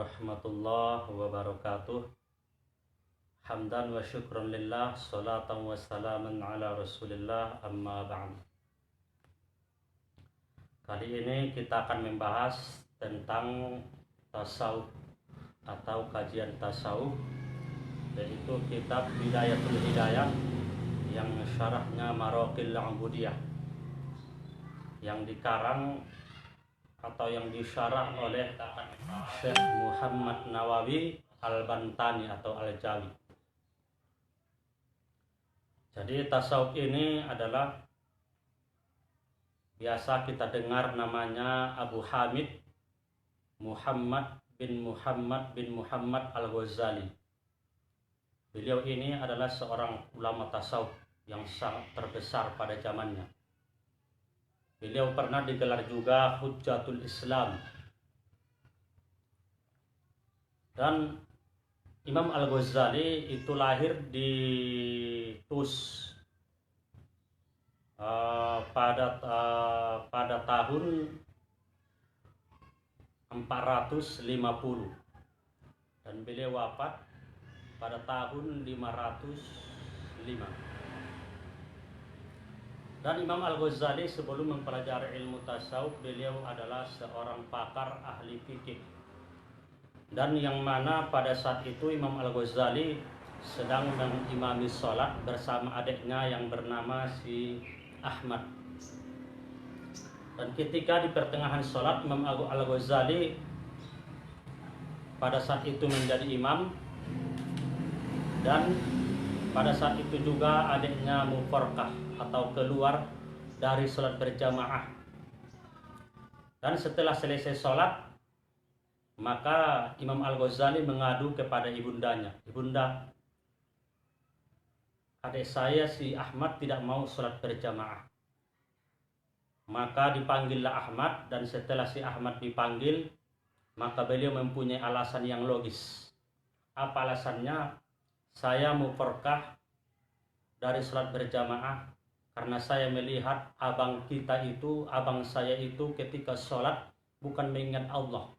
warahmatullahi wabarakatuh. Hamdan wa syukran lillah, salatan wa salaman ala rasulillah, amma ba'd. Kali ini kita akan membahas tentang tasawuf atau kajian tasawuf, yaitu kitab Bidayatul Hidayah yang syarahnya Maraqil Ubudiyah, yang dikarang atau yang disyarah oleh Syekh Muhammad Nawawi Al-Bantani atau Al-Jawi. Jadi tasawuf ini adalah biasa kita dengar namanya Abu Hamid Muhammad bin Muhammad Al-Ghazali. Beliau ini adalah seorang ulama tasawuf yang sangat terbesar pada zamannya. Beliau pernah digelar juga Hujjatul Islam. Dan Imam Al-Ghazali itu lahir di Tus pada tahun 450 dan beliau wafat pada tahun 505. Dan Imam Al-Ghazali sebelum mempelajari ilmu tasawuf, beliau adalah seorang pakar ahli fikih. Dan yang mana pada saat itu Imam Al-Ghazali sedang mengimami sholat bersama adiknya yang bernama si Ahmad. Dan ketika di pertengahan sholat, Imam Al-Ghazali pada saat itu menjadi imam. Dan pada saat itu juga adiknya mufarqah atau keluar dari sholat berjamaah. Dan setelah selesai sholat, maka Imam Al-Ghazali mengadu kepada ibundanya. Ibunda, adik saya si Ahmad tidak mau sholat berjamaah. Maka dipanggillah Ahmad, dan setelah si Ahmad dipanggil, maka beliau mempunyai alasan yang logis. Apa alasannya? Saya mufarqah dari sholat berjamaah karena saya melihat abang saya itu ketika sholat bukan mengingat Allah.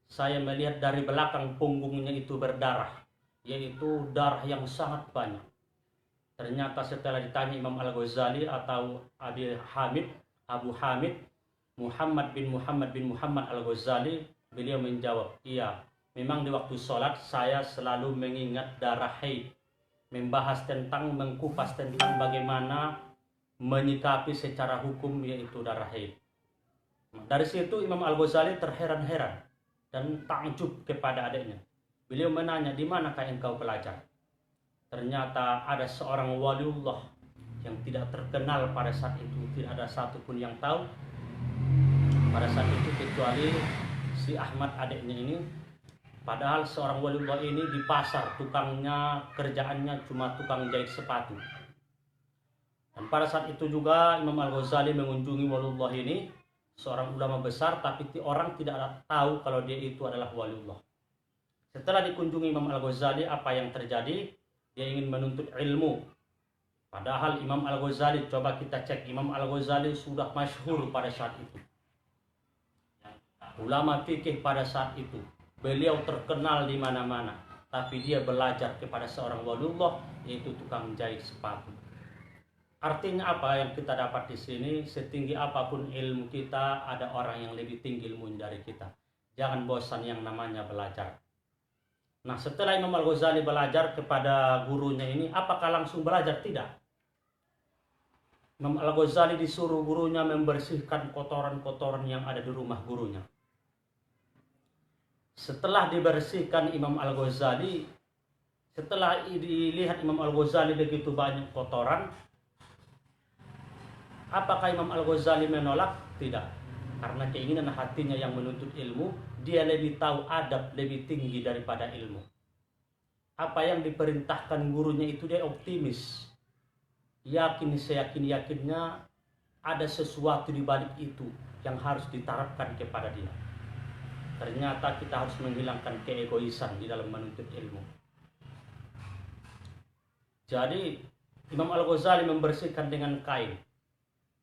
Saya melihat dari belakang punggungnya itu berdarah, yaitu darah yang sangat banyak. Ternyata setelah ditanya Imam Al-Ghazali atau Abu Hamid Muhammad bin Muhammad Al-Ghazali, beliau menjawab, iya, memang di waktu sholat saya selalu mengingat darah haid, mengkupas tentang bagaimana menyikapi secara hukum yaitu darah haid. Dari situ Imam Al-Ghazali terheran-heran dan takjub kepada adiknya. Beliau menanya, di manakah engkau belajar? Ternyata ada seorang waliullah yang tidak terkenal pada saat itu, tidak ada satupun yang tahu pada saat itu kecuali si Ahmad adiknya ini. Padahal seorang waliullah ini di pasar, tukangnya, kerjaannya cuma tukang jahit sepatu. Dan pada saat itu juga Imam Al-Ghazali mengunjungi waliullah ini, seorang ulama besar, tapi orang tidak tahu kalau dia itu adalah waliullah. Setelah dikunjungi Imam Al-Ghazali, apa yang terjadi? Dia ingin menuntut ilmu. Padahal Imam Al-Ghazali, coba kita cek, Imam Al-Ghazali sudah masyhur pada saat itu, ulama fikih pada saat itu. Beliau terkenal di mana-mana, tapi dia belajar kepada seorang waliullah, yaitu tukang jahit sepatu. Artinya apa yang kita dapat di sini? Setinggi apapun ilmu kita, ada orang yang lebih tinggi ilmunya dari kita. Jangan bosan yang namanya belajar. Nah, setelah Imam Al-Ghazali belajar kepada gurunya ini, apakah langsung belajar? Tidak. Imam Al-Ghazali disuruh gurunya membersihkan kotoran-kotoran yang ada di rumah gurunya. Setelah dibersihkan Imam Al-Ghazali, setelah dilihat Imam Al-Ghazali begitu banyak kotoran, apakah Imam Al-Ghazali menolak? Tidak. Karena keinginan hatinya yang menuntut ilmu, dia lebih tahu adab lebih tinggi daripada ilmu. Apa yang diperintahkan gurunya itu dia optimis. Seyakin-yakinnya ada sesuatu di balik itu yang harus diterapkan kepada dia. Ternyata kita harus menghilangkan keegoisan di dalam menuntut ilmu. Jadi Imam Al-Ghazali membersihkan dengan kain.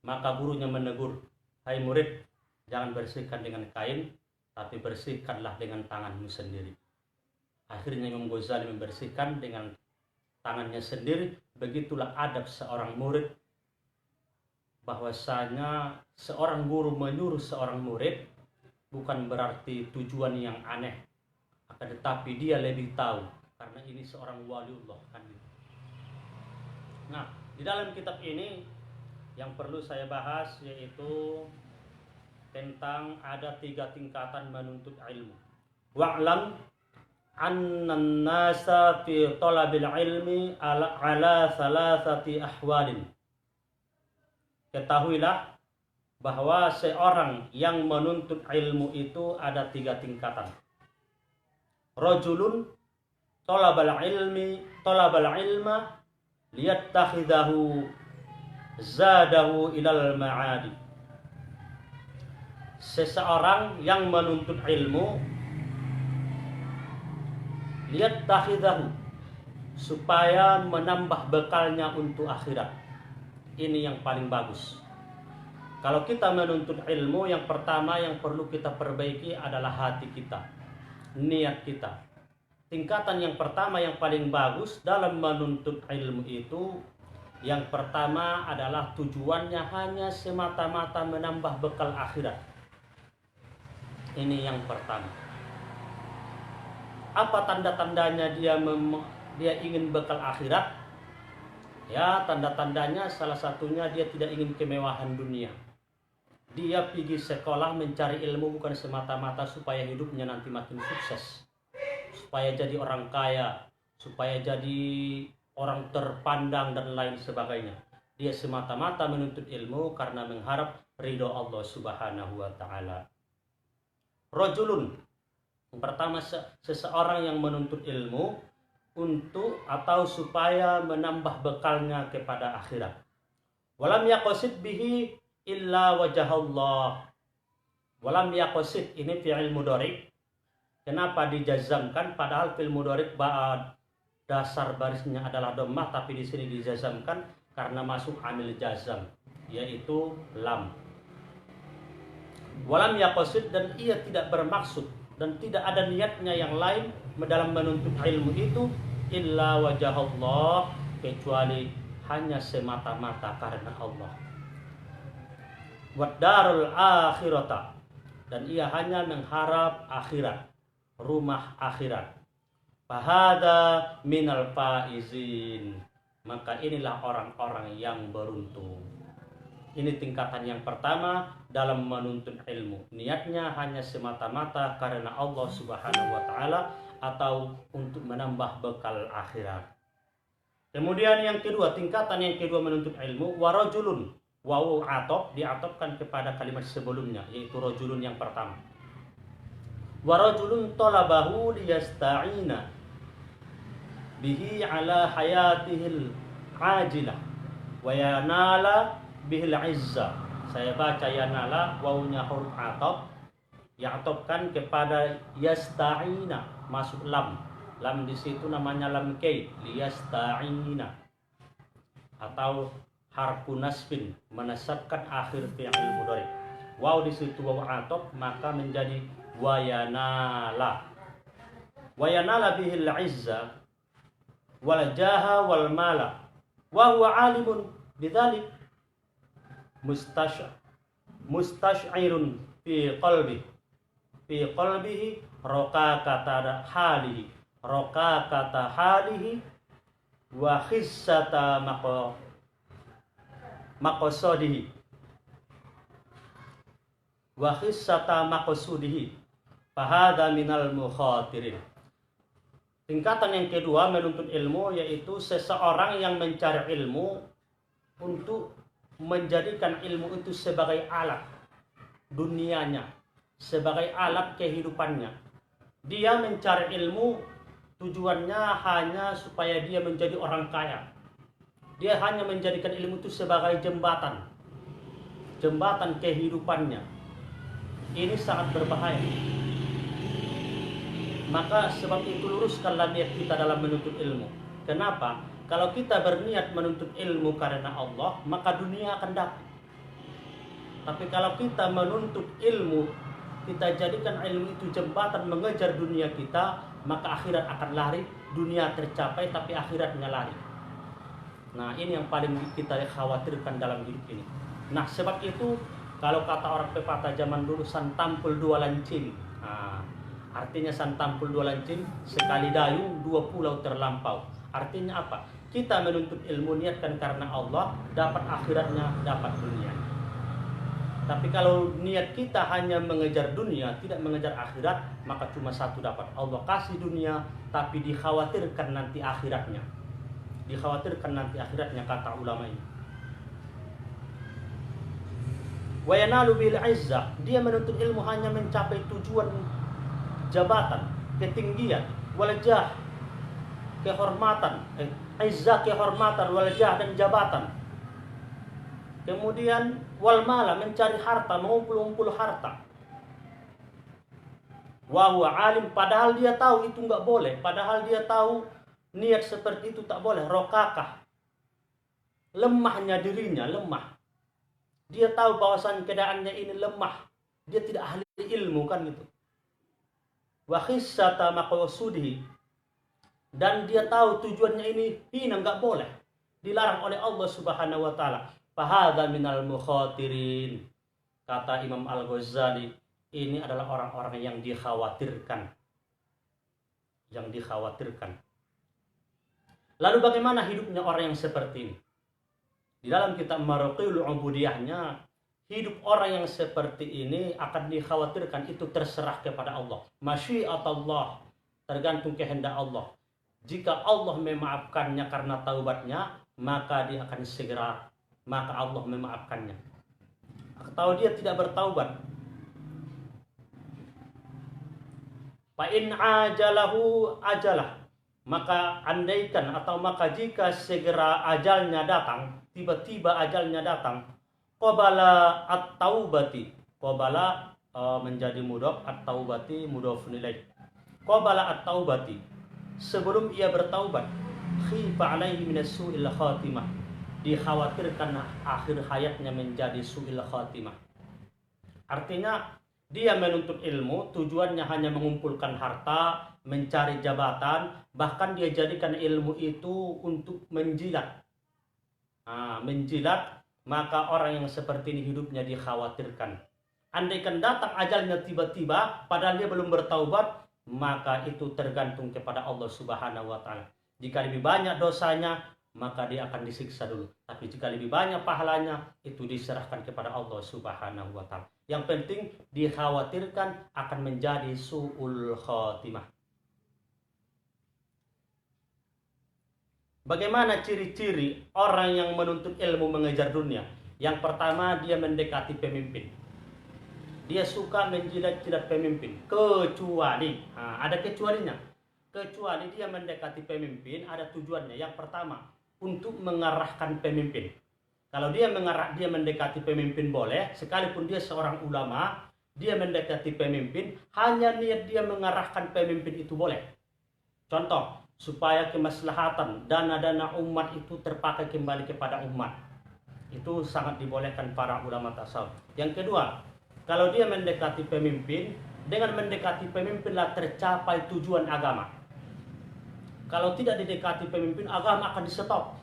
Maka gurunya menegur, hai murid, jangan bersihkan dengan kain, tapi bersihkanlah dengan tanganmu sendiri. Akhirnya Imam Ghazali membersihkan dengan tangannya sendiri. Begitulah adab seorang murid, bahwasanya seorang guru menyuruh seorang murid bukan berarti tujuan yang aneh, akan tetapi dia lebih tahu karena ini seorang waliullah kan. Nah, di dalam kitab ini yang perlu saya bahas yaitu tentang ada 3 tingkatan menuntut ilmu. Wa'lam annan nasa fi talabil ilmi ala salasati ahwalin. Ketahuilah bahwa seorang yang menuntut ilmu itu ada 3 tingkatan. Rajulun talabal ilma liyattakhidahu zadahu ilal ma'adi. Seseorang yang menuntut ilmu liyattakhidahu, supaya menambah bekalnya untuk akhirat. Ini yang paling bagus. Kalau kita menuntut ilmu, yang pertama yang perlu kita perbaiki adalah hati kita, niat kita. Tingkatan yang pertama yang paling bagus dalam menuntut ilmu itu, yang pertama adalah tujuannya hanya semata-mata menambah bekal akhirat. Ini yang pertama. Apa tanda-tandanya dia ingin bekal akhirat? Ya, tanda-tandanya salah satunya dia tidak ingin kemewahan dunia. Dia pergi sekolah mencari ilmu bukan semata-mata supaya hidupnya nanti makin sukses, supaya jadi orang kaya, supaya jadi orang terpandang dan lain sebagainya. Dia semata-mata menuntut ilmu karena mengharap ridho Allah Subhanahu wa taala. Rajulun, yang pertama seseorang yang menuntut ilmu untuk atau supaya menambah bekalnya kepada akhirat. Walam yaqsid bihi illa wajah Allah. Walam yaqsid ini fi'il mudhari. Kenapa dijazamkan padahal fi'il mudhari dasar barisnya adalah dhammah, tapi di sini dijazamkan karena masuk amil jazam yaitu lam. Walam yaqsid, dan ia tidak bermaksud dan tidak ada niatnya yang lain dalam menuntut ilmu itu illa wajah Allah, kecuali hanya semata-mata karena Allah. Wadarul akhirata, dan ia hanya mengharap akhirat, rumah akhirat. Fahada minal faizin, maka inilah orang-orang yang beruntung. Ini tingkatan yang pertama dalam menuntut ilmu. Niatnya hanya semata-mata karena Allah Subhanahu wa taala atau untuk menambah bekal akhirat. Kemudian yang kedua, tingkatan yang kedua menuntut ilmu, warajulun. Wawu atop diatopkan kepada kalimat sebelumnya, yaitu rajulun yang pertama. Warajulun talabahu liyasta'ina bihi ala hayatihil ajilah wa yanala bihil izza. Saya baca yanala, wawunya huruf atop, ya'topkan kepada yasta'ina, masuk lam. Lam di situ namanya lam kay, liyasta'ina. Atau harfu nasbin, menasabkan akhir fi'il mudhari. Waw di situ waw atop, maka menjadi wayanala. Wayanala bihil izza wal jaha wal mala wa huwa alimun bidzalik mustash'irun fi qalbihi raqaqata halihi wa khissata maqsudihi fahada minal mukhatirin. Tingkatan yang kedua menuntut ilmu yaitu seseorang yang mencari ilmu untuk menjadikan ilmu itu sebagai alat dunianya, sebagai alat kehidupannya. Dia mencari ilmu tujuannya hanya supaya dia menjadi orang kaya. Dia hanya menjadikan ilmu itu sebagai jembatan kehidupannya. Ini sangat berbahaya. Maka sebab itu luruskanlah niat kita dalam menuntut ilmu. Kenapa? Kalau kita berniat menuntut ilmu karena Allah, maka dunia akan datang. Tapi kalau kita menuntut ilmu kita jadikan ilmu itu jembatan mengejar dunia kita, maka akhirat akan lari. Dunia tercapai tapi akhiratnya lari. Nah, ini yang paling kita khawatirkan dalam hidup ini. Nah, sebab itu kalau kata orang pepatah zaman dulu, santampul dua lancim. Nah, artinya santampul dua lancim, sekali dayung dua pulau terlampau. Artinya apa? Kita menuntut ilmu niatkan karena Allah, dapat akhiratnya, dapat dunia. Tapi kalau niat kita hanya mengejar dunia, tidak mengejar akhirat, maka cuma satu dapat. Allah kasih dunia, tapi dikhawatirkan nanti akhiratnya. Dikhawatirkan nanti akhiratnya, kata ulama ini. Wa yanalu bil izzah, dia menuntut ilmu hanya mencapai tujuan jabatan, ketinggian, wal jah, kehormatan, izzah kehormatan, wal jah dan jabatan. Kemudian wal mala, mencari harta, mengumpul-umpul harta. Wa huwa alim, padahal dia tahu itu enggak boleh, padahal dia tahu niat seperti itu tak boleh. Rokakah, lemahnya dirinya, lemah. Dia tahu bahwasan keadaannya ini lemah, dia tidak ahli ilmu kan gitu. Wa khissata maqsudihi, dan dia tahu tujuannya ini hina, enggak boleh, dilarang oleh Allah Subhanahu wa taala. Fahadha minal mukhatirin, kata Imam Al-Ghazali, ini adalah orang-orang yang dikhawatirkan. Yang dikhawatirkan. Lalu bagaimana hidupnya orang yang seperti ini? Di dalam kitab Maraqil Ubudiyahnya, hidup orang yang seperti ini akan dikhawatirkan, itu terserah kepada Allah. Masyiatullah, tergantung kehendak Allah. Jika Allah memaafkannya karena taubatnya, maka dia akan segera, maka Allah memaafkannya. Atau dia tidak bertaubat, fa in ajalahu ajalah, maka andaikan atau maka jika segera ajalnya datang, tiba-tiba ajalnya datang, qabala at-taubati, qabala menjadi mudhaf, at-taubati mudhafun ilaih. Qabala at-taubati, sebelum ia bertaubat, khifa alaihi min su'il khatimah, dikhawatirkan akhir hayatnya menjadi su'il khatimah. Artinya dia menuntut ilmu, tujuannya hanya mengumpulkan harta, mencari jabatan, bahkan dia jadikan ilmu itu untuk menjilat. Menjilat, maka orang yang seperti ini hidupnya dikhawatirkan. Andaikan datang ajalnya tiba-tiba, padahal dia belum bertaubat, maka itu tergantung kepada Allah Subhanahu wa taala. Jika lebih banyak dosanya, maka dia akan disiksa dulu. Tapi jika lebih banyak pahalanya, itu diserahkan kepada Allah Subhanahu wa taala. Yang penting dikhawatirkan akan menjadi su'ul khatimah. Bagaimana ciri-ciri orang yang menuntut ilmu mengejar dunia? Yang pertama, dia mendekati pemimpin. Dia suka menjilat-jilat pemimpin. Kecuali, ada kecualinya. Kecuali dia mendekati pemimpin, ada tujuannya. Yang pertama, untuk mengarahkan pemimpin. Kalau dia mendekati pemimpin boleh, sekalipun dia seorang ulama, dia mendekati pemimpin, hanya niat dia mengarahkan pemimpin itu boleh. Contoh, supaya kemaslahatan dana-dana umat itu terpakai kembali kepada umat. Itu sangat dibolehkan para ulama tasawuf. Yang kedua, kalau dia mendekati pemimpin, dengan mendekati pemimpinlah tercapai tujuan agama. Kalau tidak didekati pemimpin, agama akan di-stop.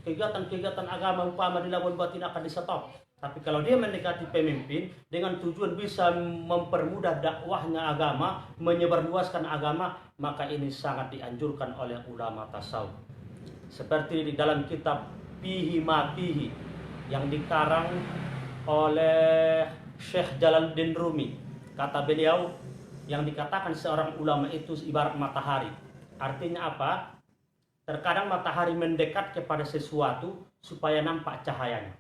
Kegiatan-kegiatan agama umpama di Labuan Batin akan di-stop. Tapi kalau dia mendekati pemimpin dengan tujuan bisa mempermudah dakwahnya agama, menyebarluaskan agama, maka ini sangat dianjurkan oleh ulama tasawuf. Seperti di dalam kitab Fihi Ma Fihi yang dikarang oleh Syekh Jalaluddin Rumi. Kata beliau, yang dikatakan seorang ulama itu ibarat matahari. Artinya apa? Terkadang matahari mendekat kepada sesuatu supaya nampak cahayanya.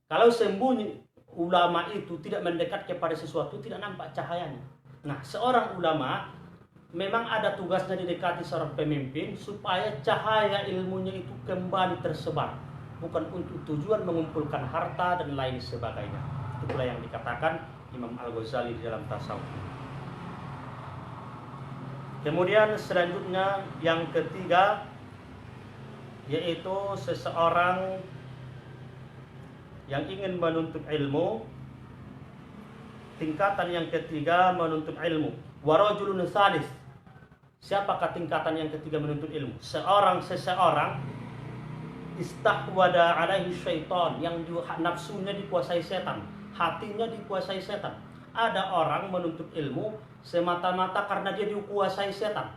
Kalau sembunyi ulama itu tidak mendekat kepada sesuatu, tidak nampak cahayanya. Nah, seorang ulama memang ada tugasnya didekati seorang pemimpin supaya cahaya ilmunya itu kembali tersebar. Bukan untuk tujuan mengumpulkan harta dan lain sebagainya. Itulah yang dikatakan Imam Al-Ghazali di dalam tasawuf. Kemudian selanjutnya yang ketiga, yaitu seseorang yang ingin menuntut ilmu, tingkatan yang ketiga menuntut ilmu. Wa rajulun tsalis. Siapakah tingkatan yang ketiga menuntut ilmu? Seseorang istahwada alaihi syaitan, yang nafsunya dikuasai setan, hatinya dikuasai setan. Ada orang menuntut ilmu semata-mata karena dia dikuasai setan.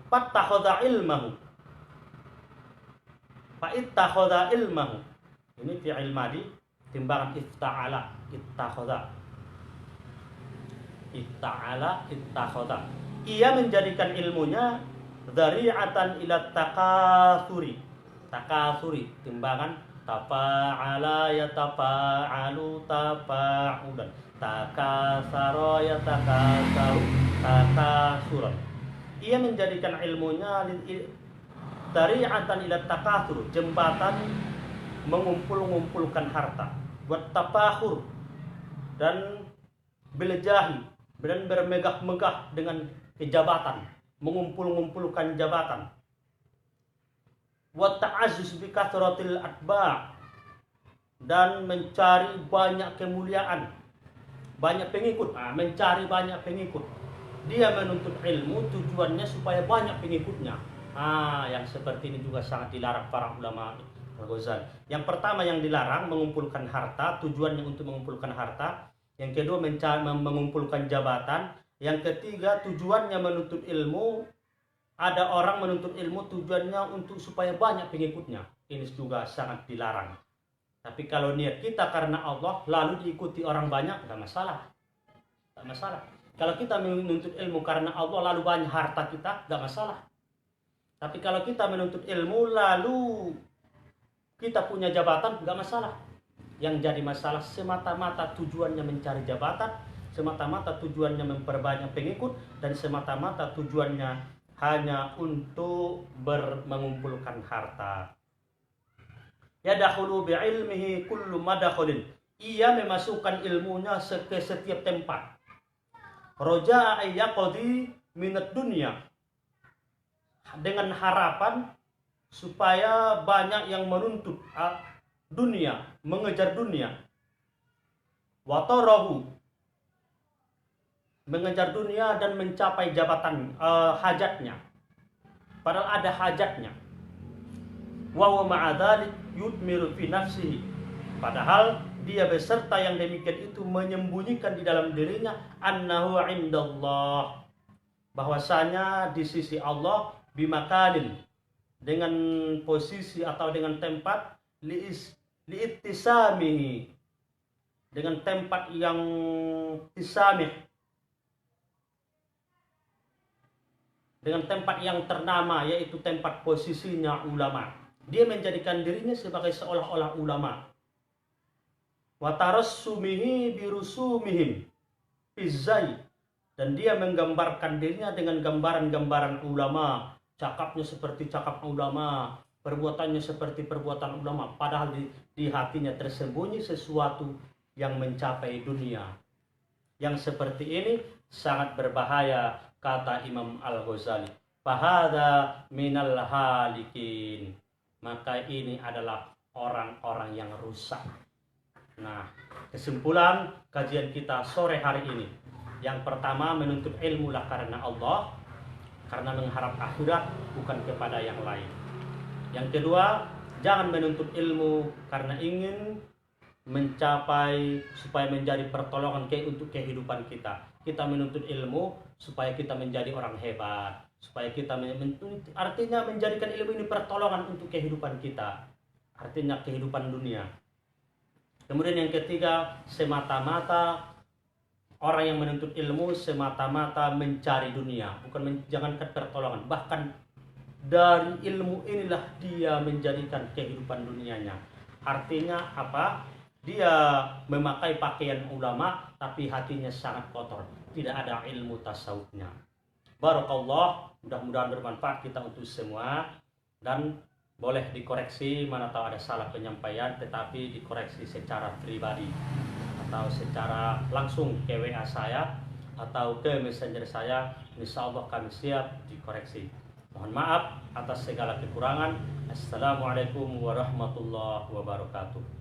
Fattakhadha ilmahu. Fa'ittakhadha ilmahu. Ini fi'il madi, timbangan ifta'ala, ittakhadha. Ittakhadha. Ia menjadikan ilmunya dzari'atan ila takatsuri. Takatsuri, timbangan tafa'ala yatafa'alu tafa'ulan. Takatsara yatakatsaru takatsuran. Ia menjadikan ilmunya dzari'atan ila takatsur, jembatan mengumpulkan harta, buat tafakhur dan belejahi dan bermegah-megah dengan kejabatan, mengumpulkan jabatan. Wa ta'azzuz bi kathratil atba', dan mencari banyak kemuliaan, banyak pengikut, mencari banyak pengikut. Dia menuntut ilmu tujuannya supaya banyak pengikutnya. Yang seperti ini juga sangat dilarang para ulama Al-Ghazali. Yang pertama yang dilarang mengumpulkan harta, tujuannya untuk mengumpulkan harta. Yang kedua mengumpulkan jabatan. Yang ketiga tujuannya menuntut ilmu. Ada orang menuntut ilmu tujuannya untuk supaya banyak pengikutnya. Ini juga sangat dilarang. Tapi kalau niat kita karena Allah lalu diikuti orang banyak, nggak masalah. Nggak masalah. Kalau kita menuntut ilmu karena Allah lalu banyak harta kita, nggak masalah. Tapi kalau kita menuntut ilmu lalu kita punya jabatan, nggak masalah. Yang jadi masalah semata-mata tujuannya mencari jabatan, semata-mata tujuannya memperbanyak pengikut, dan semata-mata tujuannya hanya untuk mengumpulkan harta. Yadkhulu bi'ilmihi kullu madakhalin. Ia memasukkan ilmunya ke setiap tempat. Roja'a yaqdi minad dunya. Dengan harapan supaya banyak yang menuntut dunia, mengejar dunia. Watarahu, mengejar dunia dan mencapai jabatan, hajatnya. Padahal ada hajatnya. Wa huwa ma'adzalik yutmiru fi nafsihi. Padahal dia beserta yang demikian itu menyembunyikan di dalam dirinya annahu indallah, bahwasanya di sisi Allah, bimakanin, dengan posisi atau dengan tempat, liittisamihi, dengan tempat yang tisamih, dengan tempat yang ternama, yaitu tempat posisinya ulama. Dia menjadikan dirinya sebagai seolah-olah ulama. Wa tarassumihi birusumihim fizzai, dan dia menggambarkan dirinya dengan gambaran-gambaran ulama. Cakapnya seperti cakap ulama, perbuatannya seperti perbuatan ulama, padahal di hatinya tersembunyi sesuatu yang mencapai dunia. Yang seperti ini sangat berbahaya, kata Imam Al-Ghazali. Fahada minal halikin. Maka ini adalah orang-orang yang rusak. Nah, kesimpulan kajian kita sore hari ini. Yang pertama, menuntut ilmu lah karena Allah, karena mengharap akhirat, bukan kepada yang lain. Yang kedua, jangan menuntut ilmu karena ingin mencapai supaya menjadi pertolongan untuk kehidupan kita. Kita menuntut ilmu supaya kita menjadi orang hebat, supaya kita artinya menjadikan ilmu ini pertolongan untuk kehidupan kita, artinya kehidupan dunia. Kemudian yang ketiga, semata-mata orang yang menuntut ilmu semata-mata mencari dunia, bukan jangankan pertolongan, bahkan dari ilmu inilah dia menjadikan kehidupan dunianya. Artinya apa? Dia memakai pakaian ulama tapi hatinya sangat kotor, tidak ada ilmu tasawufnya. Barakallah, mudah-mudahan bermanfaat kita untuk semua, dan boleh dikoreksi mana tahu ada salah penyampaian, tetapi dikoreksi secara pribadi atau secara langsung ke WA saya atau ke messenger saya. Insyaallah kami siap dikoreksi. Mohon maaf atas segala kekurangan. Assalamualaikum warahmatullahi wabarakatuh.